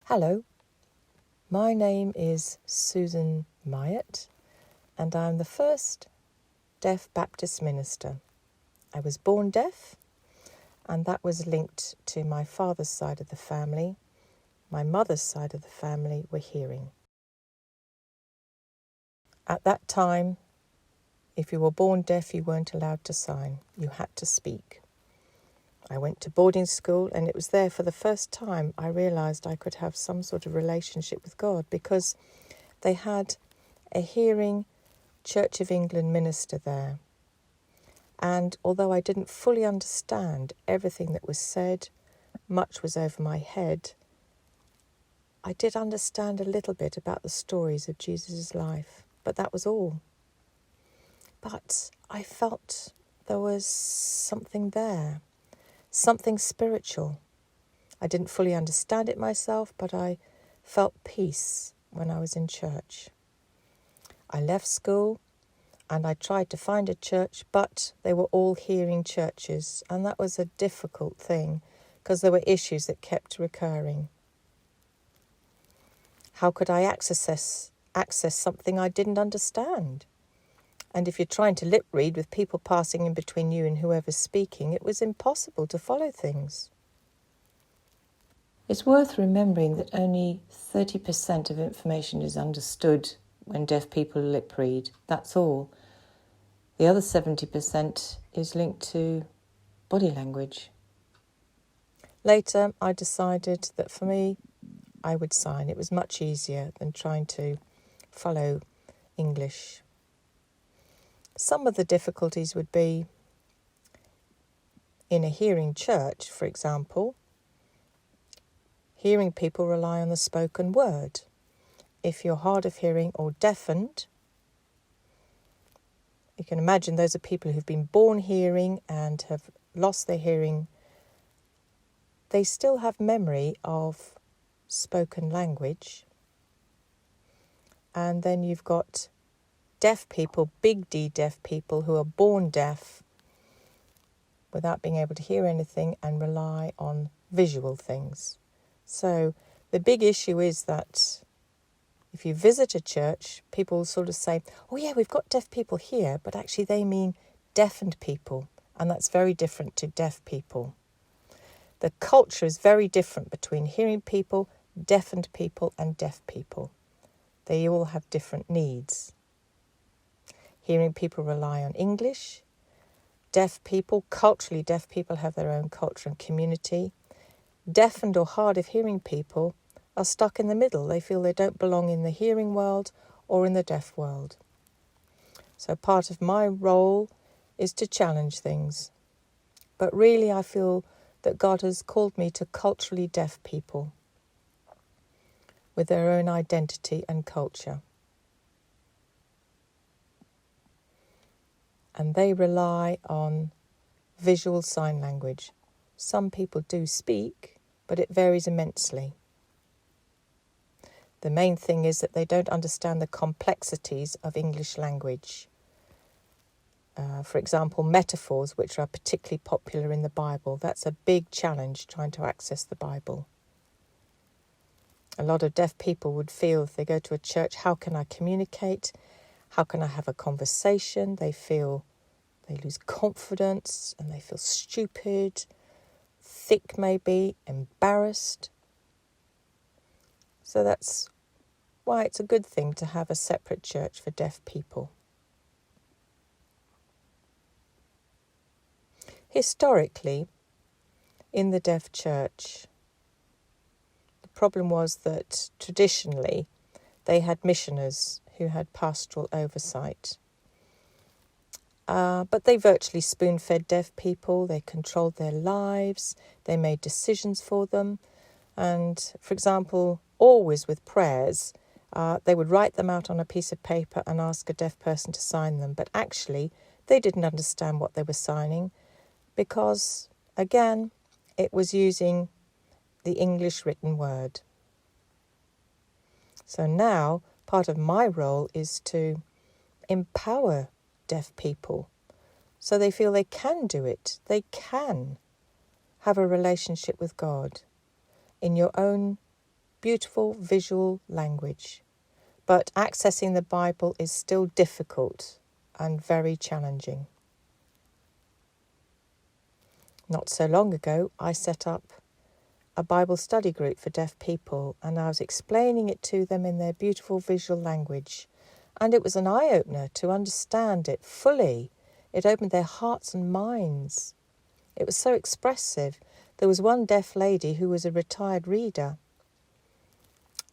Hello, my name is Susan Myatt, and I'm the first deaf Baptist minister. I was born deaf, and that was linked to my father's side of the family. My mother's side of the family were hearing. At that time, if you were born deaf, you weren't allowed to sign. You had to speak. I went to boarding school, and it was there for the first time I realised I could have some sort of relationship with God, because they had a hearing Church of England minister there. And although I didn't fully understand everything that was said, much was over my head, I did understand a little bit about the stories of Jesus' life, but that was all. But I felt there was something there, something spiritual. I didn't fully understand it myself, but I felt peace when I was in church. I left school and I tried to find a church, but they were all hearing churches, and that was a difficult thing because there were issues that kept recurring. How could I access something I didn't understand? And if you're trying to lip read with people passing in between you and whoever's speaking, it was impossible to follow things. It's worth remembering that only 30% of information is understood when deaf people lip read. That's all. The other 70% is linked to body language. Later, I decided that for me, I would sign. It was much easier than trying to follow English. Some of the difficulties would be in a hearing church, for example. Hearing people rely on the spoken word. If you're hard of hearing or deafened, you can imagine those are people who've been born hearing and have lost their hearing. They still have memory of spoken language. And then you've got deaf people, big D deaf people, who are born deaf without being able to hear anything and rely on visual things. So the big issue is that if you visit a church, people sort of say, oh yeah, we've got deaf people here, but actually they mean deafened people, and that's very different to deaf people. The culture is very different between hearing people, deafened people and deaf people. They all have different needs. Hearing people rely on English. Deaf people, culturally deaf people, have their own culture and community. Deafened or hard of hearing people are stuck in the middle. They feel they don't belong in the hearing world or in the deaf world. So part of my role is to challenge things. But really I feel that God has called me to culturally deaf people with their own identity and culture. And they rely on visual sign language. Some people do speak, but it varies immensely. The main thing is that they don't understand the complexities of English language. For example, metaphors, which are particularly popular in the Bible. That's a big challenge, trying to access the Bible. A lot of deaf people would feel if they go to a church, how can I communicate? How can I have a conversation? They lose confidence and they feel stupid, thick maybe, embarrassed. So that's why it's a good thing to have a separate church for deaf people. Historically, in the deaf church, the problem was that traditionally they had missioners who had pastoral oversight. But they virtually spoon-fed deaf people. They controlled their lives. They made decisions for them. And, for example, always with prayers, they would write them out on a piece of paper and ask a deaf person to sign them. But actually, they didn't understand what they were signing because, again, it was using the English written word. So now, part of my role is to empower deaf people so they feel they can do it. They can have a relationship with God in your own beautiful visual language. But accessing the Bible is still difficult and very challenging. Not so long ago, I set up a Bible study group for deaf people, and I was explaining it to them in their beautiful visual language. And it was an eye-opener to understand it fully. It opened their hearts and minds. It was so expressive. There was one deaf lady who was a retired reader,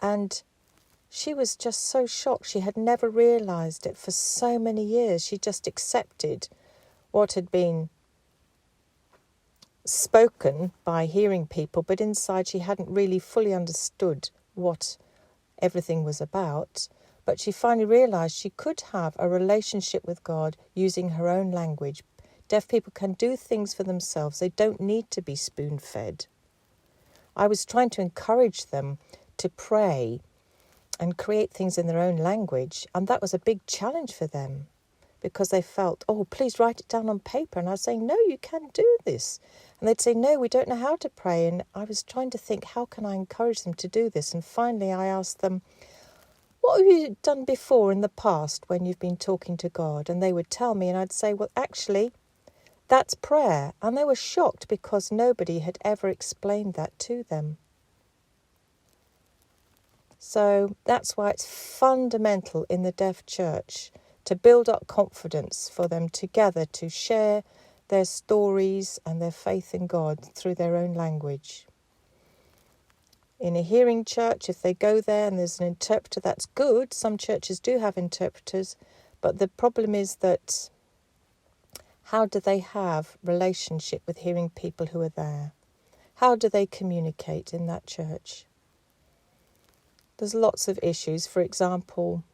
and she was just so shocked. She had never realised it for so many years. She just accepted what had been spoken by hearing people, but inside she hadn't really fully understood what everything was about. But she finally realised she could have a relationship with God using her own language. Deaf people can do things for themselves. They don't need to be spoon-fed. I was trying to encourage them to pray and create things in their own language, and that was a big challenge for them because they felt, oh, please write it down on paper. And I was saying, no, you can do this. And they'd say, no, we don't know how to pray. And I was trying to think, how can I encourage them to do this? And finally I asked them, what have you done before in the past when you've been talking to God? And they would tell me, and I'd say, well, actually, that's prayer. And they were shocked because nobody had ever explained that to them. So that's why it's fundamental in the deaf church to build up confidence for them together to share their stories and their faith in God through their own language. In a hearing church, if they go there and there's an interpreter, that's good. Some churches do have interpreters, but the problem is that how do they have relationship with hearing people who are there? How do they communicate in that church? There's lots of issues. For example,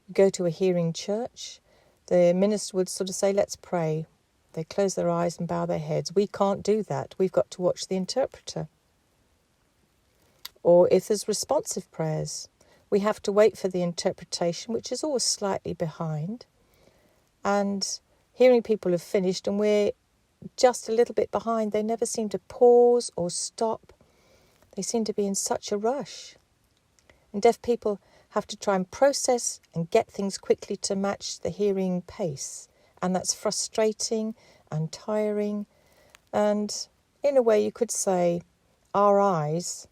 you go to a hearing church, the minister would sort of say, let's pray. They close their eyes and bow their heads. We can't do that. We've got to watch the interpreter. Or if there's responsive prayers, we have to wait for the interpretation, which is always slightly behind. And hearing people have finished and we're just a little bit behind. They never seem to pause or stop. They seem to be in such a rush. And deaf people have to try and process and get things quickly to match the hearing pace. And that's frustrating and tiring. And in a way you could say our eyes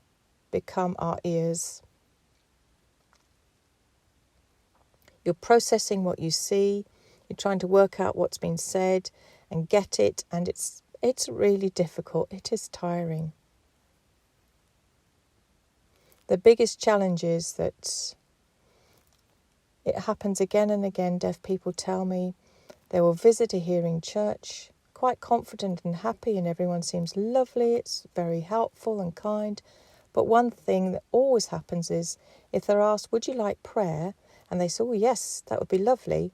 become our ears. You're processing what you see. You're trying to work out what's been said and get it. And it's really difficult. It is tiring. The biggest challenge is that it happens again and again. Deaf people tell me they will visit a hearing church, quite confident and happy, and everyone seems lovely. It's very helpful and kind. But one thing that always happens is if they're asked, would you like prayer? And they say, oh, yes, that would be lovely.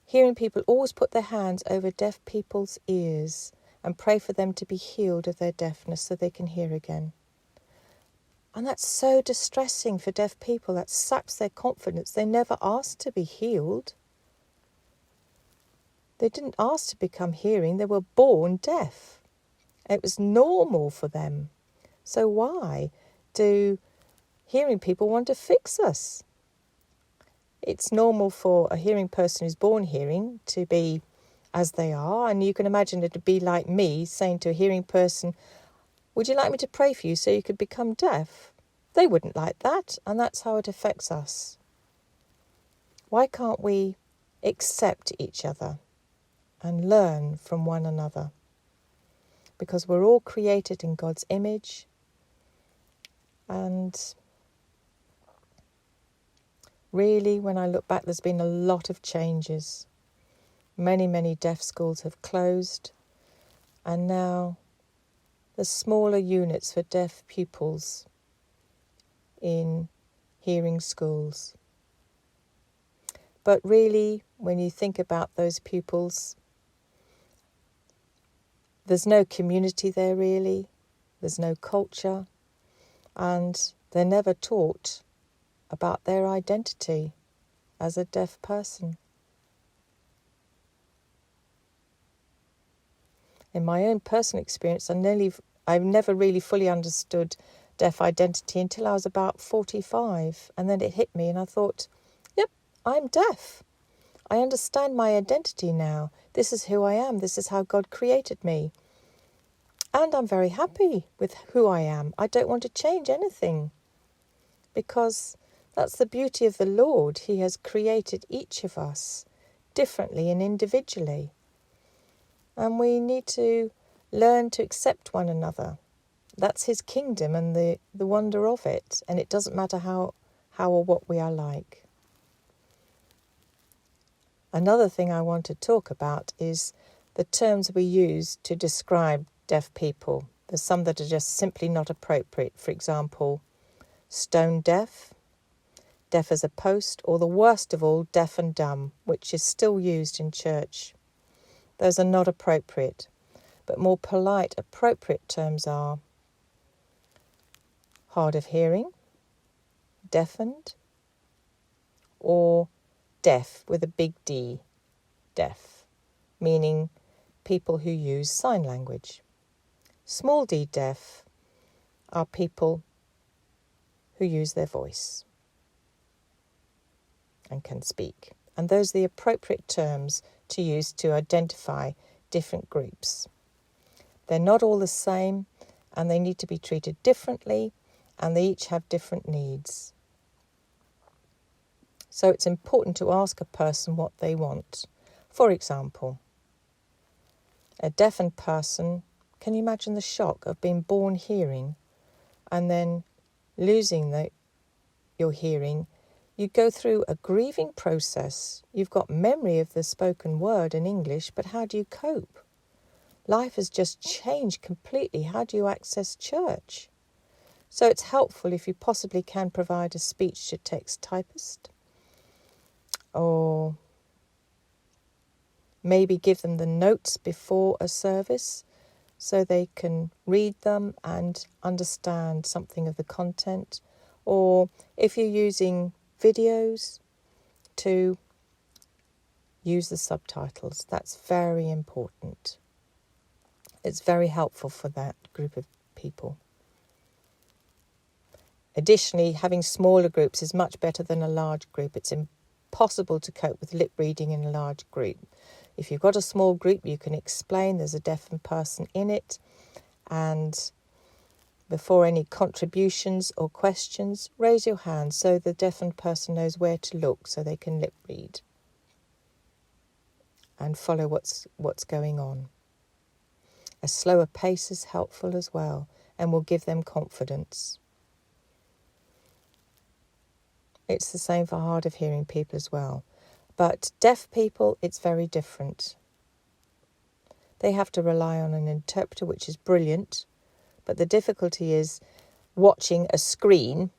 Hearing people always put their hands over deaf people's ears and pray for them to be healed of their deafness so they can hear again. And that's so distressing for deaf people. That saps their confidence. They never asked to be healed. They didn't ask to become hearing. They were born deaf. It was normal for them. So why do hearing people want to fix us? It's normal for a hearing person who's born hearing to be as they are. And you can imagine it would be like me saying to a hearing person, would you like me to pray for you so you could become deaf? They wouldn't like that, and that's how it affects us. Why can't we accept each other and learn from one another? Because we're all created in God's image, and really, when I look back, there's been a lot of changes. Many, many deaf schools have closed, and now the smaller units for deaf pupils in hearing schools. But really, when you think about those pupils, there's no community there really, there's no culture, and they're never taught about their identity as a deaf person. In my own personal experience, I've never really fully understood deaf identity until I was about 45, and then it hit me and I thought, yep, I'm deaf. I understand my identity now. This is who I am. This is how God created me. And I'm very happy with who I am. I don't want to change anything, because that's the beauty of the Lord. He has created each of us differently and individually. And we need to learn to accept one another. That's his kingdom and the wonder of it. And it doesn't matter how or what we are like. Another thing I want to talk about is the terms we use to describe deaf people. There's some that are just simply not appropriate. For example, stone deaf, deaf as a post, or the worst of all, deaf and dumb, which is still used in church. Those are not appropriate, but more polite, appropriate terms are hard of hearing, deafened, or deaf with a big D, deaf, meaning people who use sign language. Small d deaf are people who use their voice and can speak. And those are the appropriate terms to use to identify different groups. They're not all the same, and they need to be treated differently, and they each have different needs. So it's important to ask a person what they want. For example, a deafened person, can you imagine the shock of being born hearing and then losing your hearing? You go through a grieving process. You've got memory of the spoken word in English, but how do you cope? Life has just changed completely. How do you access church? So it's helpful if you possibly can provide a speech-to-text typist, or maybe give them the notes before a service so they can read them and understand something of the content. Or if you're using videos, to use the subtitles. That's very important. It's very helpful for that group of people. Additionally, having smaller groups is much better than a large group. It's impossible to cope with lip reading in a large group. If you've got a small group, you can explain there's a deafened person in it, and before any contributions or questions, raise your hand so the deafened person knows where to look so they can lip read and follow what's going on. A slower pace is helpful as well and will give them confidence. It's the same for hard of hearing people as well. But deaf people, it's very different. They have to rely on an interpreter, which is brilliant. But the difficulty is watching a screen,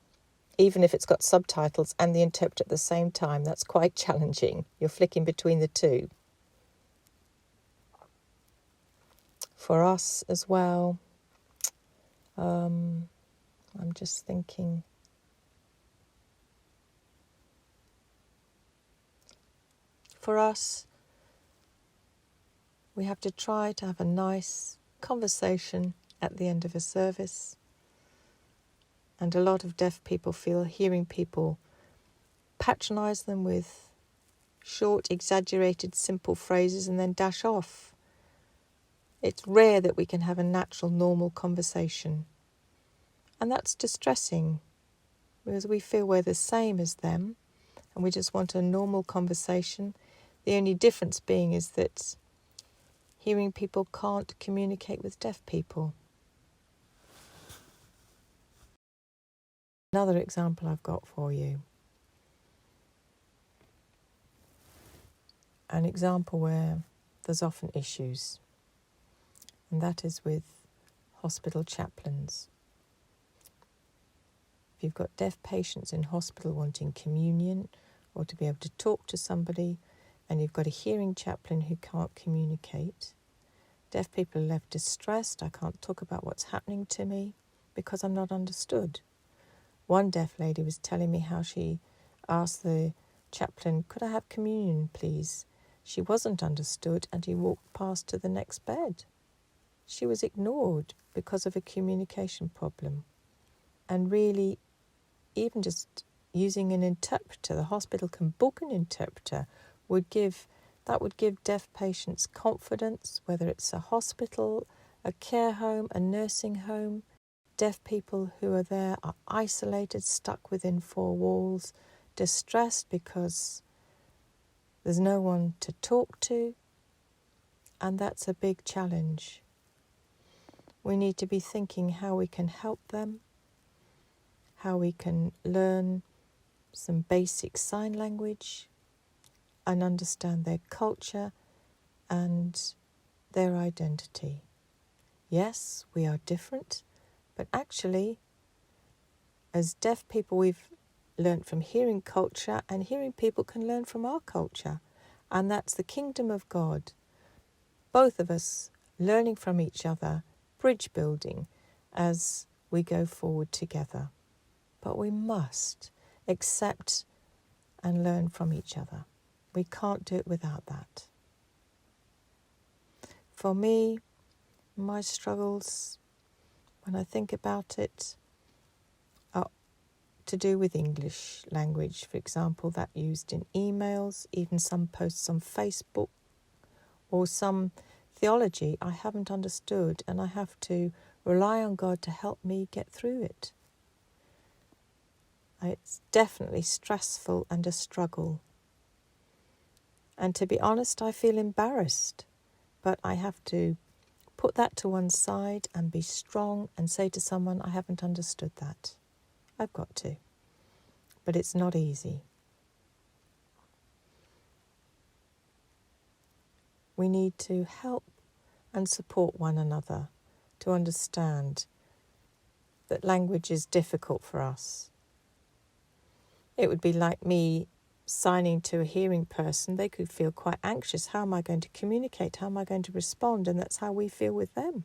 even if it's got subtitles, and the interpreter at the same time. That's quite challenging. You're flicking between the two. For us as well, I'm just thinking. For us, we have to try to have a nice conversation at the end of a service. And a lot of deaf people feel hearing people patronise them with short, exaggerated, simple phrases and then dash off. It's rare that we can have a natural, normal conversation. And that's distressing, because we feel we're the same as them and we just want a normal conversation. The only difference being is that hearing people can't communicate with deaf people. Another example I've got for you. An example where there's often issues, and that is with hospital chaplains. If you've got deaf patients in hospital wanting communion or to be able to talk to somebody, and you've got a hearing chaplain who can't communicate, deaf people are left distressed. I can't talk about what's happening to me because I'm not understood. One deaf lady was telling me how she asked the chaplain, "Could I have communion, please?" She wasn't understood, and he walked past to the next bed. She was ignored because of a communication problem. And really, even just using an interpreter, the hospital can book an interpreter, would give deaf patients confidence, whether it's a hospital, a care home, a nursing home. Deaf people who are there are isolated, stuck within four walls, distressed because there's no one to talk to, and that's a big challenge. We need to be thinking how we can help them, how we can learn some basic sign language and understand their culture and their identity. Yes, we are different, but actually, as deaf people, we've learnt from hearing culture, and hearing people can learn from our culture, and that's the kingdom of God. Both of us learning from each other, bridge building as we go forward together. But we must accept and learn from each other. We can't do it without that. For me, my struggles, when I think about it, are to do with English language, for example, that used in emails, even some posts on Facebook, or some theology I haven't understood, and I have to rely on God to help me get through it. It's definitely stressful and a struggle. And to be honest, I feel embarrassed, but I have to put that to one side and be strong and say to someone, I haven't understood that. I've got to. But it's not easy. We need to help and support one another to understand that language is difficult for us. It would be like me signing to a hearing person. They could feel quite anxious. How am I going to communicate? How am I going to respond? And that's how we feel with them.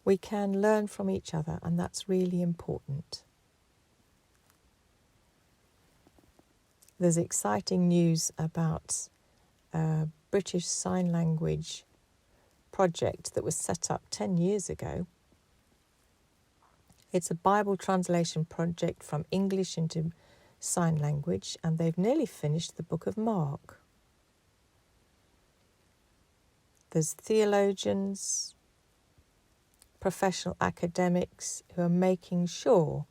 We can learn from each other, and that's really important. There's exciting news about a British Sign Language project that was set up 10 years ago. It's a Bible translation project from English into sign language, and they've nearly finished the book of Mark. There's theologians, professional academics who are making sure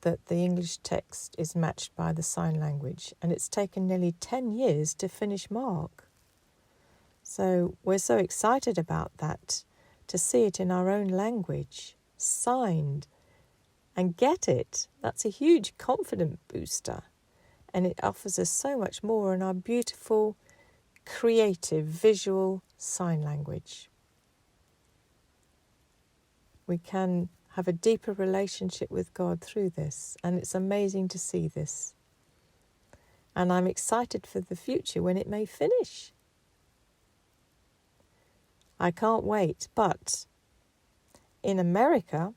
that the English text is matched by the sign language, and it's taken nearly 10 years to finish Mark. So we're so excited about that, to see it in our own language, signed, and get it. That's a huge confidence booster, and it offers us so much more in our beautiful, creative, visual sign language. We can have a deeper relationship with God through this, and it's amazing to see this. And I'm excited for the future when it may finish. I can't wait, but in America,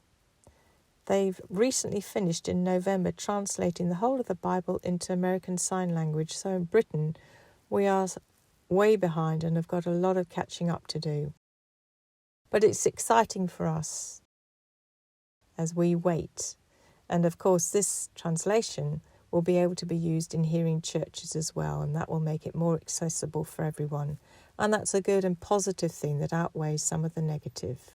they've recently finished in November translating the whole of the Bible into American Sign Language. So in Britain, we are way behind and have got a lot of catching up to do. But it's exciting for us as we wait. And of course, this translation will be able to be used in hearing churches as well, and that will make it more accessible for everyone. And that's a good and positive thing that outweighs some of the negative.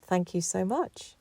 Thank you so much.